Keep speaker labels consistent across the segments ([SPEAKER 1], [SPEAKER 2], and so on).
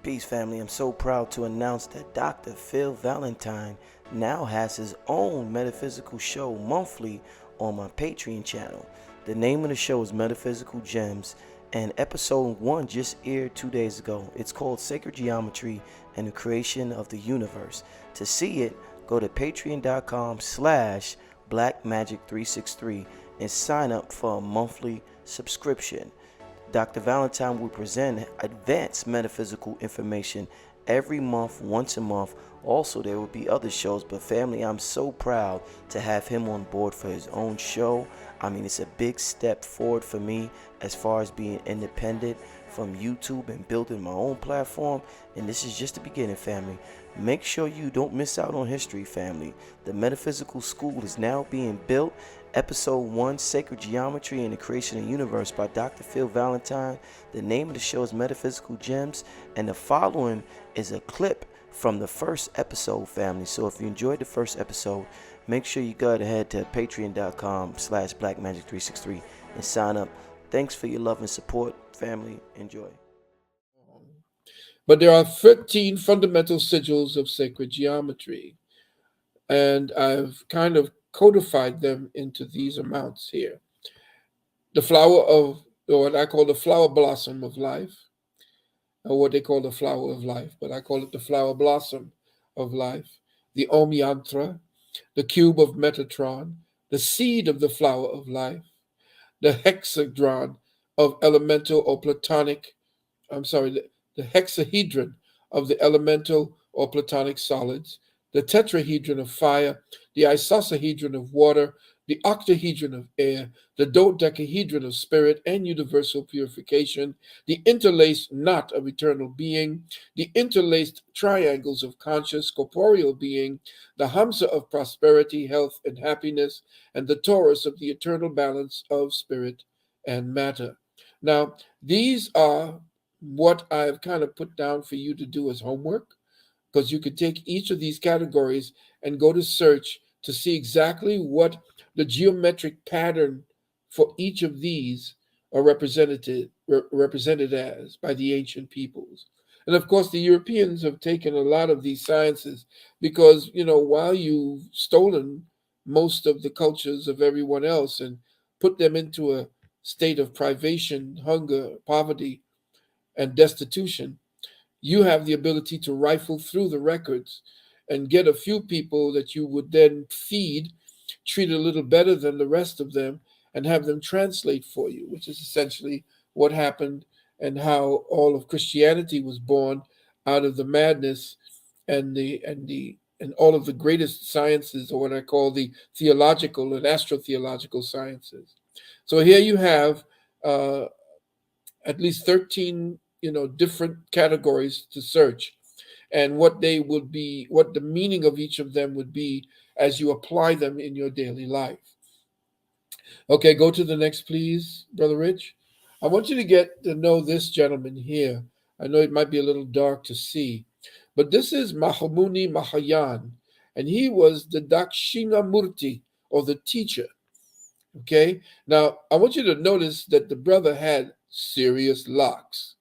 [SPEAKER 1] Peace, family. I'm so proud to announce that Dr. Phil Valentine now has his own metaphysical show monthly on my Patreon channel. The name of the show is Metaphysical Gems, and episode 1 just aired 2 days ago. It's called Sacred Geometry and the Creation of the Universe. To see it, go to patreon.com/blackmagic363 and sign up for a monthly subscription. Dr. Valentine will present advanced metaphysical information every month, once a month. Also, there will be other shows, but family, I'm so proud to have him on board for his own show. I mean, it's a big step forward for me as far as being independent from YouTube and building my own platform. And this is just the beginning, family. Make sure you don't miss out on history, family. The Metaphysical School is now being built. Episode 1, Sacred Geometry and the Creation of the Universe by Dr. Phil Valentine. The name of the show is Metaphysical Gems, and the following is a clip from the first episode, family. So if you enjoyed the first episode, make sure you go ahead to patreon.com/blackmagic363 and sign up. Thanks for your love and support, family. Enjoy.
[SPEAKER 2] But there are 13 fundamental sigils of sacred geometry, and I've kind of codified them into these amounts here. The flower of, or what I call the flower blossom of life, or what they call the flower of life, but I call it the flower blossom of life. The Om Yantra, the cube of Metatron, the seed of the flower of life, the hexadron of elemental or platonic, the hexahedron of the elemental or platonic solids, the tetrahedron of fire, the isosahedron of water, the octahedron of air, the dodecahedron of spirit and universal purification, the interlaced knot of eternal being, the interlaced triangles of conscious corporeal being, the hamsa of prosperity, health, and happiness, and the torus of the eternal balance of spirit and matter. Now, these are what I've kind of put down for you to do as homework, because you could take each of these categories and go to search to see exactly what the geometric pattern for each of these are represented as by the ancient peoples. And of course, the Europeans have taken a lot of these sciences because, while you've stolen most of the cultures of everyone else and put them into a state of privation, hunger, poverty, and destitution, you have the ability to rifle through the records and get a few people that you would then feed, treat a little better than the rest of them, and have them translate for you, which is essentially what happened and how all of Christianity was born out of the madness and all of the greatest sciences, or what I call the theological and astrotheological sciences. So here you have uh, at least 13 different categories to search, and what they would be, what the meaning of each of them would be as you apply them in your daily life. Okay, go to the next, please, Brother Rich. I want you to get to know this gentleman here. I know it might be a little dark to see, but this is Mahamuni Mahayan, and he was the Dakshinamurti, or the teacher. Okay, now I want you to notice that the brother had serious locks.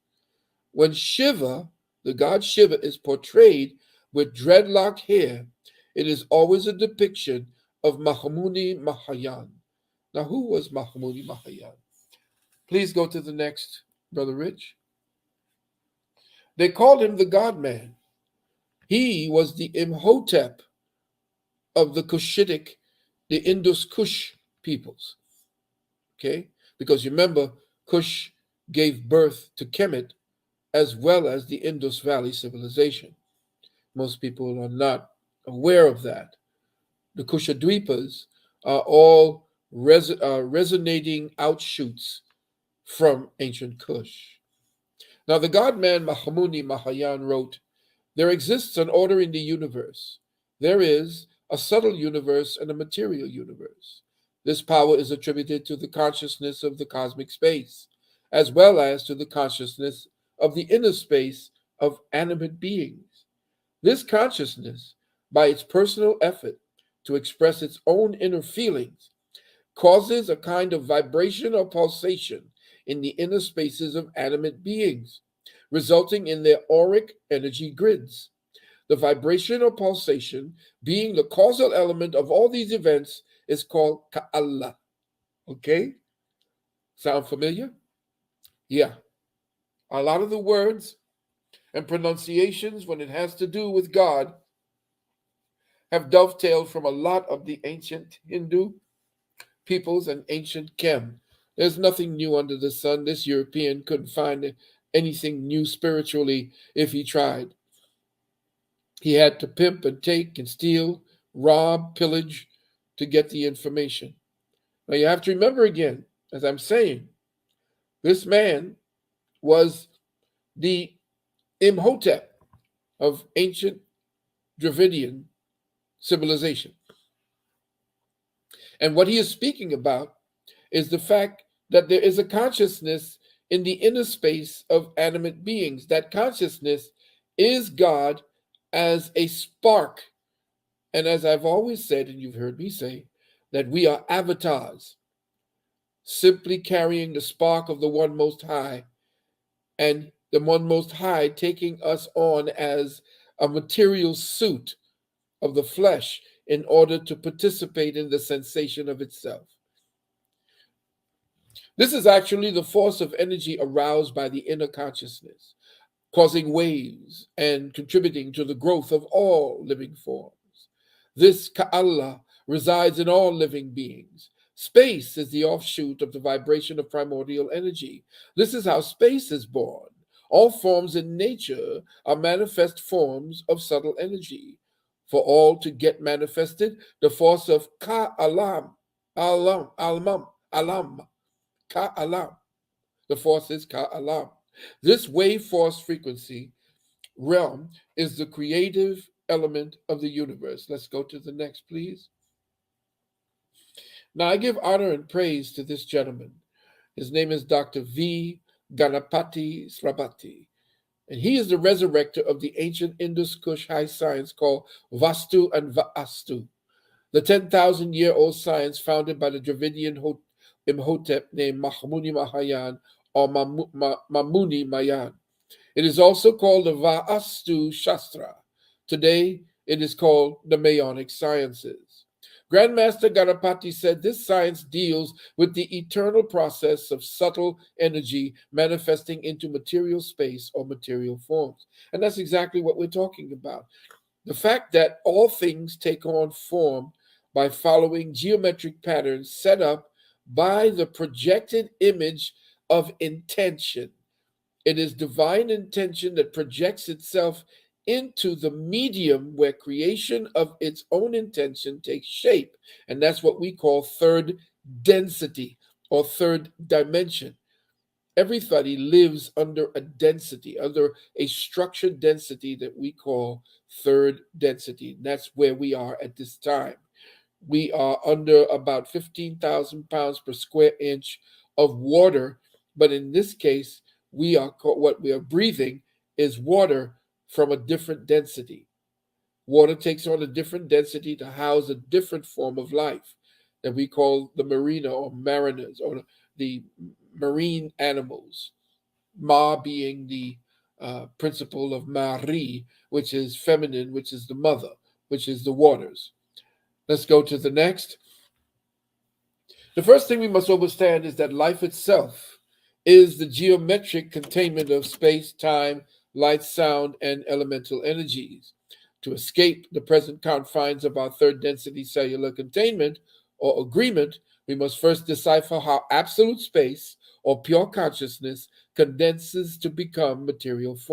[SPEAKER 2] When Shiva, the god Shiva, is portrayed with dreadlock hair, it is always a depiction of Mahamuni Mahayan. Now, who was Mahamuni Mahayan? Please go to the next, Brother Rich. They called him the God Man. He was the Imhotep of the Cushitic, the Indus Kush peoples. Okay? Because you remember, Kush gave birth to Kemet as well as the Indus Valley civilization. Most people are not aware of that. The Kushadwipas are all resonating outshoots from ancient Kush. Now, the god man Mahamuni Mahayan wrote, "There exists an order in the universe. There is a subtle universe and a material universe. This power is attributed to the consciousness of the cosmic space, as well as to the consciousness of the inner space of animate beings. This consciousness, by its personal effort to express its own inner feelings, causes a kind of vibration or pulsation in the inner spaces of animate beings, resulting in their auric energy grids. The vibration or pulsation, being the causal element of all these events, is called ka'Allah. Okay? Sound familiar? Yeah. A lot of the words and pronunciations, when it has to do with God, have dovetailed from a lot of the ancient Hindu peoples and ancient Chem. There's nothing new under the sun. This European couldn't find anything new spiritually if he tried. He had to pimp and take and steal, rob, pillage to get the information. Now you have to remember again, as I'm saying, this man was the Imhotep of ancient Dravidian civilization. And what he is speaking about is the fact that there is a consciousness in the inner space of animate beings. That consciousness is God as a spark. And as I've always said, and you've heard me say, that we are avatars, simply carrying the spark of the One Most High, and the One Most High taking us on as a material suit of the flesh in order to participate in the sensation of itself. This is actually the force of energy aroused by the inner consciousness, causing waves and contributing to the growth of all living forms. This Ka'Allah resides in all living beings. Space is the offshoot of the vibration of primordial energy. This is how space is born. All forms in nature are manifest forms of subtle energy. For all to get manifested, the force of Ka'alam, Alam, Ka'alam. The force is Ka'alam. This wave force frequency realm is the creative element of the universe. Let's go to the next, please. Now, I give honor and praise to this gentleman. His name is Dr. V. Ganapati Srabati, and he is the resurrector of the ancient Indus Kush high science called Vastu and Vaastu, the 10,000-year-old science founded by the Dravidian Imhotep named Mahmuni Mahayan or Mamuni Mayan. It is also called the Vaastu Shastra. Today, it is called the Mayonic Sciences. Grandmaster Ganapati said this science deals with the eternal process of subtle energy manifesting into material space or material forms. And that's exactly what we're talking about. The fact that all things take on form by following geometric patterns set up by the projected image of intention. It is divine intention that projects itself into the medium where creation of its own intention takes shape. And that's what we call third density or third dimension. Everybody lives under a density, under a structured density that we call third density. And that's where we are at this time. We are under about 15,000 pounds per square inch of water, but in this case, what we are breathing is water from a different density. Water takes on a different density to house a different form of life that we call the marina or mariners or the marine animals. Ma being the principle of Mari, which is feminine, which is the mother, which is the waters. Let's go to the next. The first thing we must understand is that life itself is the geometric containment of space, time, light, sound, and elemental energies. To escape the present confines of our third density cellular containment or agreement, we must first decipher how absolute space or pure consciousness condenses to become material form.